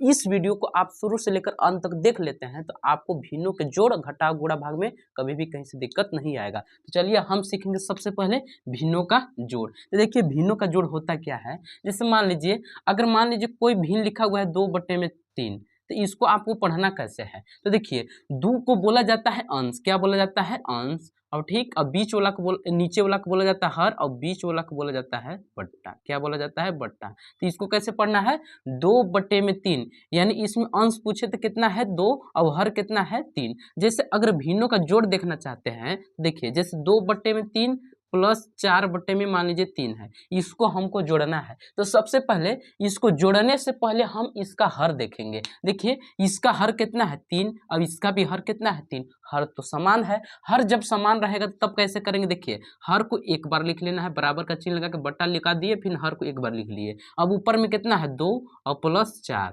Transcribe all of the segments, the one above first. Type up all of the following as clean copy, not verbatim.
इस वीडियो को आप शुरू से लेकर अंत तक देख लेते हैं तो आपको भिन्नों के जोड़ घटाव गुणा भाग में कभी भी कहीं से दिक्कत नहीं आएगा। तो चलिए हम सीखेंगे सबसे पहले भिन्नों का जोड़। तो देखिए भिन्नों का जोड़ होता क्या है, जैसे मान लीजिए अगर मान लीजिए कोई भिन्न लिखा हुआ है 2/3, तो इसको आपको पढ़ना कैसे है। तो देखिए दो को बोला जाता है अंश, क्या बोला जाता है अंश, और ठीक अब बीच वाला को नीचे वाला को बोला जाता है हर, और बीच वाला को बोला जाता है बट्टा, क्या बोला जाता है बट्टा। तो इसको कैसे पढ़ना है 2/3, यानी इसमें अंश पूछे तो कितना है 2 और हर कितना है 3। जैसे अगर भिन्नों का जोड़ देखना चाहते हैं देखिए जैसे 2/3 प्लस 4 में मान लीजिए 3 है, इसको हमको जोड़ना है। तो सबसे पहले इसको जोड़ने से पहले हम इसका हर देखेंगे। देखिए इसका हर कितना है 3, अब इसका भी हर कितना है 3, हर तो समान है। हर जब समान रहेगा तब कैसे करेंगे, देखिए हर को एक बार लिख लेना है, बराबर का चिन्ह लगा के बट्टा लिखा दिए, फिर हर को एक बार लिख लिए। अब ऊपर में कितना है 2 और प्लस 4,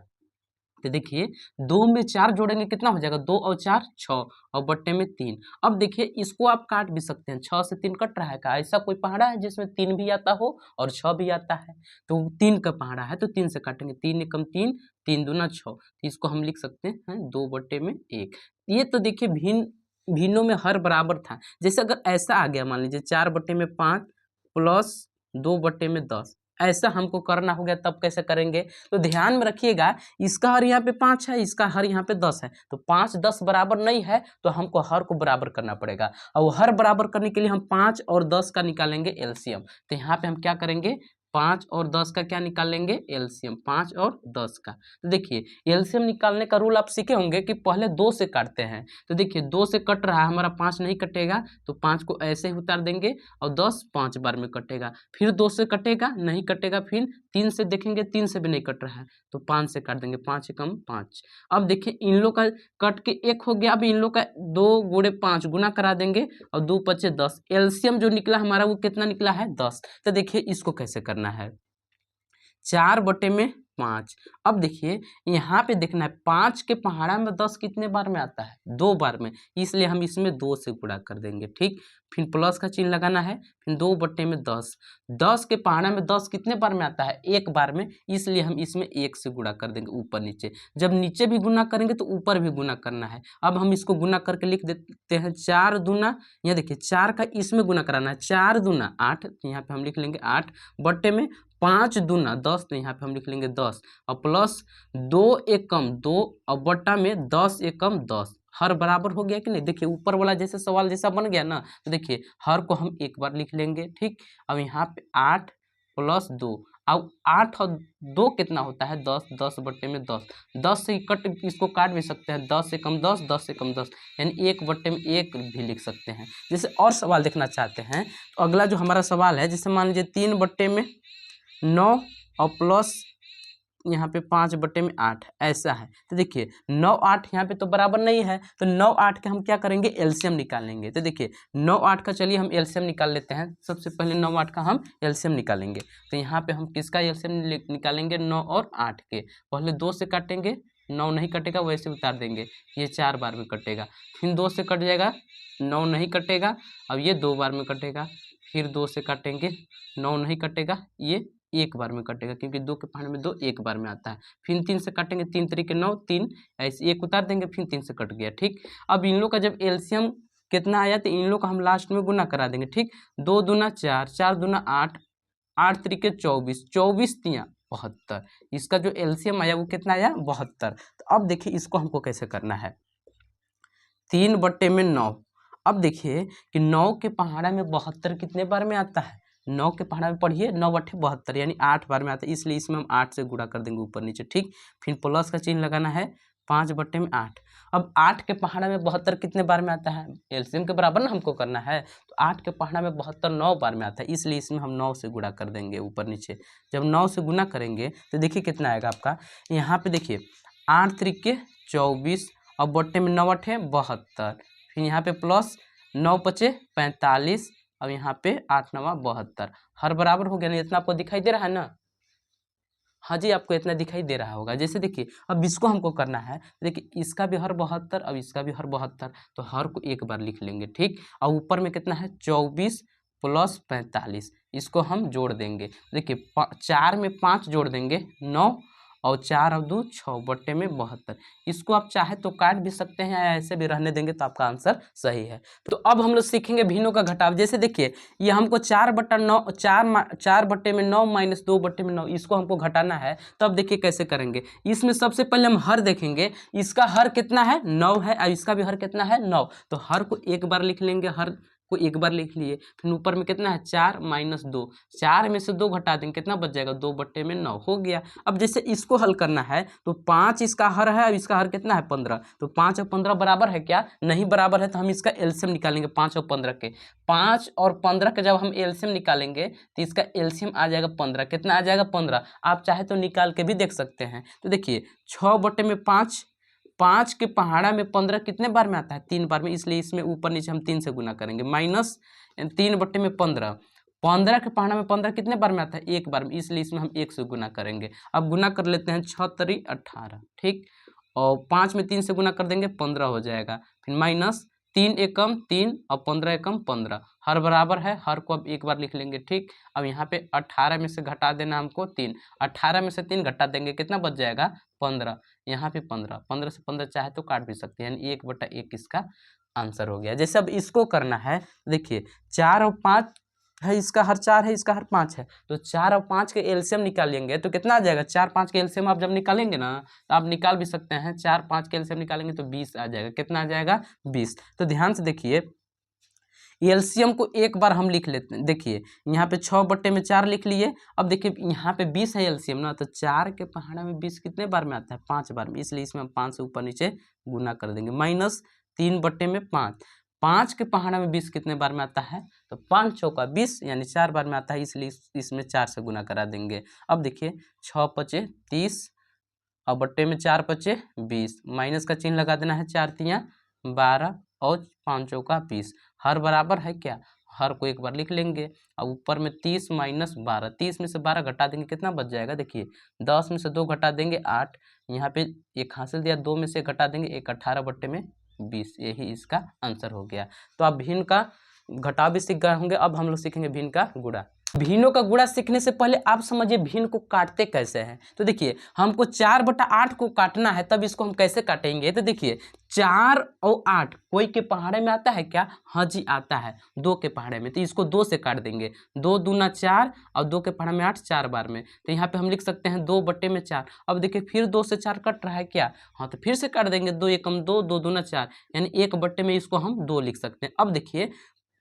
तो देखिए 2 में 4 जोड़ेंगे कितना हो जाएगा 2 और 4 6 और बट्टे में 3। अब देखिए इसको आप काट भी सकते हैं, 6 से 3 कट रहा है का, ऐसा कोई पहाड़ा है जिसमें 3 भी आता हो और 6 भी आता है, तो 3 का पहाड़ा है तो 3 से काटेंगे, 3 एकम 3, 3 दूना 6, तो इसको हम लिख सकते हैं 2/1। ये तो देखिए भिन्नों में हर बराबर था। जैसे अगर ऐसा आ गया मान लीजिए 4/5 प्लस 2/10, ऐसा हमको करना हो गया तब कैसे करेंगे। तो ध्यान में रखिएगा इसका हर यहाँ पे 5 है, इसका हर यहाँ पे 10 है, तो 5 10 बराबर नहीं है तो हमको हर को बराबर करना पड़ेगा। और हर बराबर करने के लिए हम 5 और 10 का निकालेंगे एलसीएम। तो यहाँ पे हम क्या करेंगे 5 और 10 का क्या निकालेंगे एलसीएम, 5 और 10 का। तो देखिए एलसीएम निकालने का रूल आप सीखे होंगे कि पहले 2 से काटते हैं। तो देखिए 2 से कट रहा है हमारा, 5 नहीं कटेगा तो 5 को ऐसे ही उतार देंगे, और 10 5 बार में कटेगा, फिर 2 से कटेगा नहीं कटेगा, फिर 3 से देखेंगे 3 से भी नहीं कट रहा है तो 5 से काट देंगे, 5 एकम 5। अब देखिए इन लोग का कट के 1 हो गया, अब इन लोग का 2 गुणे 5 गुना करा देंगे और 2 5 10, एलसीएम जो निकला हमारा वो कितना निकला है 10। तो देखिए इसको कैसे करना है 4/5। अब देखिए यहाँ पे देखना है 5 के पहाड़ा में 10 कितने बार में आता है 2 बार में, इसलिए हम इसमें 2 से गुणा कर देंगे, ठीक। फिर प्लस का चिन्ह लगाना है, फिर 2/10, 10 के पहाड़ा में 10 कितने बार में आता है 1 बार में, इसलिए हम इसमें 1 से गुणा कर देंगे ऊपर नीचे। जब नीचे भी गुना करेंगे तो ऊपर भी गुना करना है। अब हम इसको गुना करके लिख देते हैं 4 दूना, यहाँ देखिए 4 का इसमें गुना कराना है, 4 दूना 8, यहाँ पे हम लिख लेंगे 8 बट्टे में 5 दूना 10, तो यहाँ पे हम लिख लेंगे 10 और प्लस 2 एकम 2 और बट्टा में 10 एकम 10, हर बराबर हो गया कि नहीं। देखिए ऊपर वाला जैसे सवाल जैसा बन गया ना, तो देखिए हर को हम एक बार लिख लेंगे, ठीक। अब यहाँ पे 8 प्लस 2, अब 8 और 2 कितना होता है 10, 10/10, 10 से कट इसको काट भी सकते हैं, 10 एकम 10, 10 एकम 10, यानी 1/1 भी लिख सकते हैं। जैसे और सवाल देखना चाहते हैं तो अगला जो हमारा सवाल है, जैसे मान लीजिए 3/9 और प्लस यहाँ पे 5/8 ऐसा है। तो देखिए 9 8 यहाँ पे तो बराबर नहीं है, तो 9 8 के हम क्या करेंगे एलसीएम निकालेंगे। तो देखिए 9 8 का चलिए हम एलसीएम निकाल लेते हैं। सबसे पहले 9 8 का हम एलसीएम निकालेंगे। तो यहाँ पे हम किसका एलसीएम निकालेंगे 9 और 8 के। पहले 2 से काटेंगे, 9 नहीं कटेगा वैसे उतार देंगे, ये 4 बार में कटेगा, फिर 2 से कट जाएगा, 9 नहीं कटेगा, अब ये 2 बार में कटेगा, फिर 2 से काटेंगे, 9 नहीं कटेगा, ये 1 बार में कटेगा क्योंकि 2 के पहाड़े में 2 1 बार में आता है, फिर 3 से काटेंगे, 3 तरीके 9 3, ऐसे 1 उतार देंगे, फिर 3 से कट गया, ठीक। अब इन लोग का जब एलसीएम कितना आया तो इन लोग का हम लास्ट में गुना करा देंगे, ठीक। 2 दूना 4, 4 दूना 8, 8 तरीके 24, 24 तिया 72, इसका जो एलसीएम आया वो कितना आया 72। तो अब देखिए इसको हमको कैसे करना है 3/9। अब देखिए कि 9 के पहाड़ा में 72 कितने बार में आता है, 9 के पहाड़ा में पढ़िए 9/72 यानी 8 बार में आता है, इसलिए इसमें हम 8 से गुणा कर देंगे ऊपर नीचे, ठीक। फिर प्लस का चिन्ह लगाना है 5/8। अब 8 के पहाड़ा में 72 कितने बार में आता है, एलसीएम के बराबर ना हमको करना है, तो 8 के पहाड़ा में 72 9 बार में आता है, इसलिए इसमें हम 9 से गुणा कर देंगे ऊपर नीचे। जब 9 से गुणा करेंगे तो देखिए कितना आएगा आपका, यहाँ पे देखिए 8 तरीके 24 और बट्टे में 9 8 72, फिर यहाँ पे प्लस 9 5 45, अब यहाँ पे 8 9 72, हर बराबर हो गया ना, इतना आपको दिखाई दे रहा है ना। हाँ जी आपको इतना दिखाई दे रहा होगा। जैसे देखिए अब इसको हमको करना है, देखिए इसका भी हर 72 अब इसका भी हर 72, तो हर को एक बार लिख लेंगे, ठीक। और ऊपर में कितना है 24 प्लस 45, इसको हम जोड़ देंगे। देखिए 4 में 5 जोड़ देंगे 9 और 4 और 2 6 बट्टे में 72। इसको आप चाहे तो काट भी सकते हैं या ऐसे भी रहने देंगे तो आपका आंसर सही है। तो अब हम लोग सीखेंगे भिन्नों का घटाव। जैसे देखिए ये हमको 4/9 4 बट्टे में 9 माइनस 2 बट्टे में 9 इसको हमको घटाना है। तो अब देखिए कैसे करेंगे। इसमें सबसे पहले हम हर देखेंगे, इसका हर कितना है 9 है और इसका भी हर कितना है 9। तो हर को एक बार लिख लेंगे, हर को एक बार लिख लिए। फिर ऊपर में कितना है 4 माइनस 2, 4 में से 2 घटा देंगे कितना बच जाएगा 2 बट्टे में 9 हो गया। अब जैसे इसको हल करना है तो 5 इसका हर है और इसका हर कितना है 15। तो 5 और 15 बराबर है क्या, नहीं बराबर है। तो हम इसका एलसीएम निकालेंगे 5 और 15 के। 5 और 15 के जब हम एलसीएम निकालेंगे तो इसका एलसीएम आ जाएगा 15। कितना आ जाएगा 15। आप चाहे तो निकाल के भी देख सकते हैं। तो देखिए 6 बट्टे में 5, 5 के पहाड़ा में 15 कितने बार में आता है 3 बार में, इसलिए इसमें ऊपर नीचे हम 3 से गुना करेंगे। माइनस 3 बट्टे में 15, 15 के पहाड़ा में 15 कितने बार में आता है 1 बार में, इसलिए इसमें हम 1 से गुना करेंगे। अब गुना कर लेते हैं 6 तरी 18, ठीक। और 5 में 3 से गुना कर देंगे 15 हो जाएगा। फिर माइनस 3 एकम 3 और 15 एकम 15, हर बराबर है, हर को अब एक बार लिख लेंगे, ठीक। अब यहाँ पे 18 में से घटा देना हमको 3, 18 में से 3 घटा देंगे कितना बच जाएगा 15। यहाँ पे 15, 15 से 15 चाहे तो काट भी सकते हैं, यानी 1/1 इसका आंसर हो गया। जैसे अब इसको करना है, देखिए 4 और 5 है, इसका हर 4 है, इसका हर 5 है। तो 4 और 5 के एलसीएम निकालेंगे तो कितना आ जाएगा, 4 5 के एलसीएम आप जब निकालेंगे ना तो आप निकाल भी सकते हैं। 4 5 के एलसीएम निकालेंगे तो 20 आ जाएगा। कितना आ जाएगा 20। तो ध्यान से देखिए एलसीएम को एक बार हम लिख लेते हैं। देखिए यहाँ पे 6 बट्टे में 4 लिख लिए। अब देखिए यहाँ पे 20 है एलसीएम ना, तो 4 के पहाड़ा में 20 कितने बार में आता है 5 बार में, इसलिए इसमें हम 5 से ऊपर नीचे गुना कर देंगे। माइनस 3 बट्टे में 5, 5 के पहाड़ा में 20 कितने बार में आता है, तो 5 चौका 20 यानी 4 बार में आता है, इसलिए इसमें 4 से गुना करा देंगे। अब देखिए 6 पचे 30 और बट्टे में 4 पचे 20, माइनस का चिन्ह लगा देना है, 4 तियाँ 12 और 5 चौका 20, हर बराबर है क्या, हर को एक बार लिख लेंगे। और ऊपर में 30 माइनस 12, 30 में से 12 घटा देंगे कितना बच जाएगा, देखिए 10 में से 2 घटा देंगे 8, यहाँ पे एक हासिल दिया, 2 में से घटा देंगे 1, 18 बट्टे में 20, यही इसका आंसर हो गया। तो आप भिन्न का घटाव भी सीख गए होंगे। अब हम लोग सीखेंगे भिन्न का गुणा। भिन्नों का गुणा सीखने से पहले आप समझिए भिन्न को काटते कैसे हैं। तो देखिए हमको 4/8 को काटना है, तब इसको हम कैसे काटेंगे। तो देखिए 4 और 8 कोई के पहाड़े में आता है क्या, हाँ जी आता है 2 के पहाड़े में, तो इसको 2 से काट देंगे। 2 दूना 4 और 2 के पहाड़े में 8, 4 बार में, तो यहाँ पे हम लिख सकते हैं 2 बट्टे में 4। अब देखिए फिर 2 से 4 कट रहा है क्या, हाँ तो फिर से काट देंगे, 2 एकम 2, 2 दूना 4, यानी 1 बट्टे में इसको हम 2 लिख सकते हैं। अब देखिए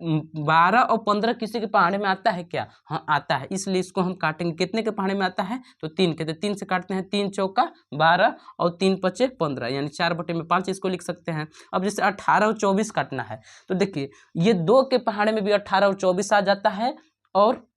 12 और 15 किसी के पहाड़े में आता है क्या, हाँ आता है, इसलिए इसको हम काटेंगे। कितने के पहाड़े में आता है, तो 3 के, तो 3 से काटते हैं, 3 चौका 12 और 3 पचे 15, यानी 4 बटे में 5 इसको लिख सकते हैं। अब जैसे 18 और 24 काटना है, तो देखिए ये 2 के पहाड़े में भी 18 और 24 आ जाता है, और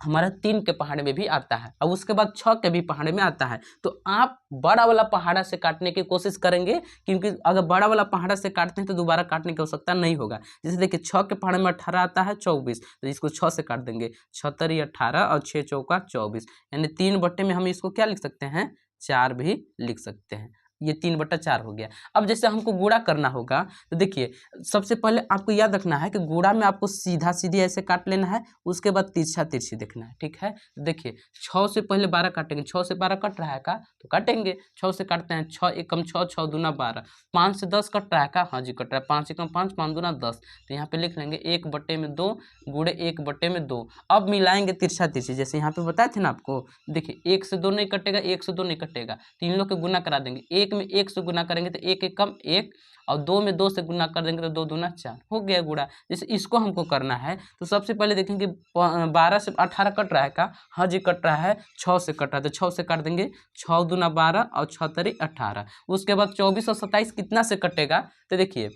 हमारा 3 के पहाड़े में भी आता है, और उसके बाद 6 के भी पहाड़े में आता है। तो आप बड़ा वाला पहाड़ा से काटने की कोशिश करेंगे, क्योंकि अगर बड़ा वाला पहाड़ा से काटते हैं तो दोबारा काटने की आवश्यकता नहीं होगा। जैसे देखिए 6 के पहाड़े में 18 आता है 24, तो इसको 6 से काट देंगे, 6 तरी 18 और 6 चौका 24, यानी 3 बट्टे में हम इसको क्या लिख सकते हैं, 4 भी लिख सकते हैं। ये 3/4 हो गया। अब जैसे हमको गुणा करना होगा, तो देखिए सबसे पहले आपको याद रखना है कि गुणा में आपको सीधा सीधी ऐसे काट लेना है, उसके बाद तिरछा तिरछी देखना है, ठीक है। देखिए 6 से पहले 12 काटेंगे, 6 से 12 कट रहा है का, तो काटेंगे, 6 से काटते हैं, 6 एकम 6, 6 दूना 12, 5 से 10 कट रहा है का, हाँ जी कट रहा है, 5 एकम 5, 5 दूना 10, तो यहाँ पे लिख लेंगे 1 बट्टे में 2 गुणे 1 बट्टे में 2। अब मिलाएंगे तिरछा तिरछी, जैसे यहाँ पे बताए थे ना आपको, देखिए 1 से 2 नहीं कटेगा, 1 से 2 नहीं कटेगा, तो इन लोग के गुना करा देंगे। 1 में 1 से गुना करेंगे तो 1 एकम 1, और 2 में 2 से गुना कर देंगे तो 2 दूना 4 हो गया गुणा। जैसे इसको हमको करना है, तो सबसे पहले देखेंगे 12 से 18 कट रहा है का, हाँ जी कट रहा है, 6 से कट रहा है, तो 6 से काट देंगे, 6 दूना 12 और 6 तरी 18। उसके बाद 24 और 27 कितना से कटेगा, तो देखिए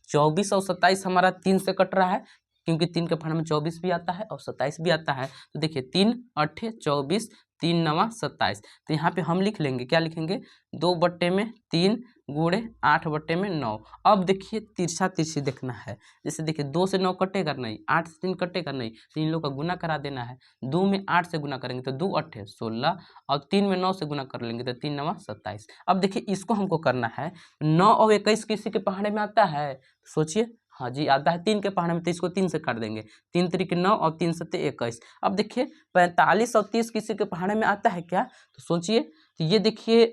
24 और 27 हमारा 3 से कट रहा है, क्योंकि 3 के पहाड़े में 24 भी आता है और 27 भी आता है। तो देखिए 3 8 24, 3 9 27, तो यहाँ पे हम लिख लेंगे, क्या लिखेंगे, 2 बट्टे में 3 गुणे 8 बट्टे में 9। अब देखिए तिरछा तिरछी देखना है, जैसे देखिए 2 से 9 कटेगा नहीं, 8 से 3 कटेगा नहीं, तो इन लोग का गुना करा देना है। 2 में 8 से गुना करेंगे तो 2 8 16, और 3 में 9 से गुना कर लेंगे तो 3 9 27। अब देखिए इसको हमको करना है, 9 और 21 किसी के पहाड़े में आता है, सोचिए, हाँ जी आता है 3 के पहाड़े में, तो इसको 3 से काट देंगे, 3 तरीके 9 और 3 सत्ते 21। अब देखिए 45 और 30 किसी के पहाड़े में आता है क्या, तो सोचिए तो ये देखिए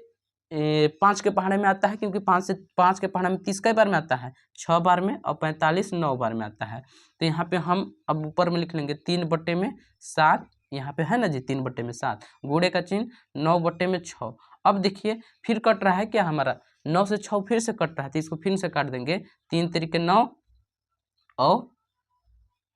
5 के पहाड़े में आता है, क्योंकि 5 के पहाड़े में 30 कई बार में आता है, 6 बार में, और 45 9 बार में आता है। तो यहाँ पे हम अब ऊपर में लिख लेंगे 3/7, यहाँ पे है ना जी 3/7, गुणे का चिन्ह 9/6। अब देखिए फिर कट रहा है क्या हमारा, 9 से 6 फिर से कट रहा है, तो इसको फिर से काट देंगे, 3 तिरिके 9, और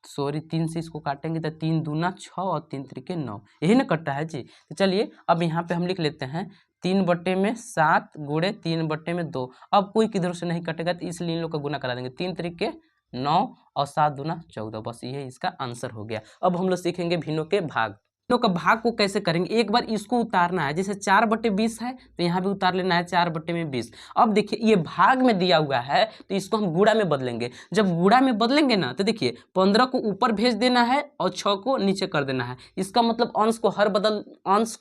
सॉरी 3 से इसको काटेंगे तो 3 दूना 6 और 3 तिरिके 9, यही ना कट रहा है जी। तो चलिए अब यहाँ पे हम लिख लेते हैं 3/7 गुणे 3/2। अब कोई किधर से नहीं कटेगा, तो इसलिए इन लोग का गुना करा देंगे, 3 तिरिके 9 और 7 दूना 14, बस ये इसका आंसर हो गया। अब हम लोग सीखेंगे भिन्नों के भाग। भिन्नों का भाग को कैसे करेंगे, एक बार इसको उतारना है, जैसे 4/20 है तो यहाँ भी उतार लेना है 4/20। अब देखिए ये भाग में दिया हुआ है, तो इसको हम गुणा में बदलेंगे। जब गुणा में बदलेंगे ना, तो देखिए 15 को ऊपर भेज देना है और 6 को नीचे कर देना है। इसका मतलब अंश को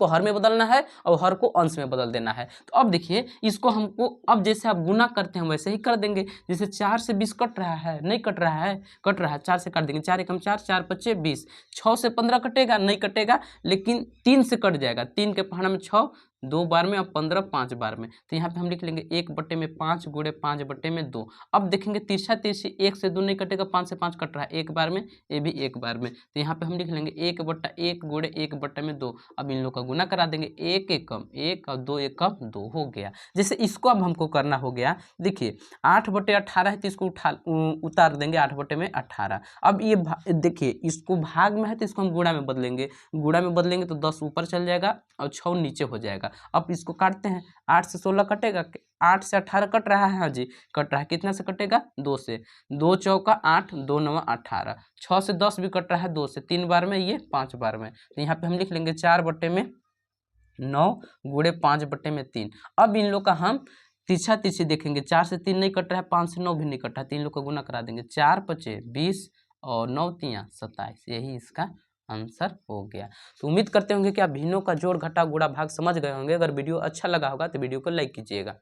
हर में बदलना है और हर को अंश में बदल देना है। तो अब देखिए इसको हमको, अब जैसे आप गुना करते हैं वैसे ही कर देंगे। जैसे 4 से 20 कट रहा है, नहीं कट रहा है, कट रहा है, 4 से काट देंगे, 4 एकम 4, 4 पच्चे 20, 6 से 15 कटेगा, नहीं कटेगा, लेकिन 3 से कट जाएगा, 3 के पहाड़ा में 6 2 बार में, और 15 5 बार में। तो यहाँ पे हम लिख लेंगे 1/5 गुणे 5/2। अब देखेंगे तिरछा तिरछी, 1 से 2 नहीं कटेगा, 5 से 5 कट रहा है, 1 बार में, ये भी 1 बार में। तो यहाँ पे हम लिख लेंगे 1/1 गुणे 1/2। अब इन लोग का गुना करा देंगे, 1 एकम 1 और 2 एकम 2 हो गया। जैसे इसको अब हमको करना हो गया, देखिए 8/18 है, तो इसको उतार देंगे 8/18। अब ये देखिए इसको भाग में है, तो इसको हम गुणा में बदलेंगे, गुणा में बदलेंगे तो 10 ऊपर चल जाएगा और 6 नीचे हो जाएगा। अब इसको काटते हैं, 8 से 16 कटेगा, 8 से 18 कट रहा है, हाँ जी कट रहा है, कितना से कटेगा, 2 से, 2 चौका 8, 2 9 18, 6 से 10 भी कट रहा है 2 से, 3 बार में, ये 5 बार में। तो यहाँ पे हम लिख लेंगे 4/9 गुणे 5/3। अब इन लोग का हम तिरछा तिरछी देखेंगे, 4 से 3 नहीं कट रहा है, 5 से 9 भी नहीं कट रहा है, 3 लोग का गुना करा देंगे, 4 पचे 20 और 9 तियां 27, यही इसका आंसर हो गया। तो उम्मीद करते होंगे कि आप भिन्नों का जोड़ घटा गुणा भाग समझ गए होंगे। अगर वीडियो अच्छा लगा होगा तो वीडियो को लाइक कीजिएगा।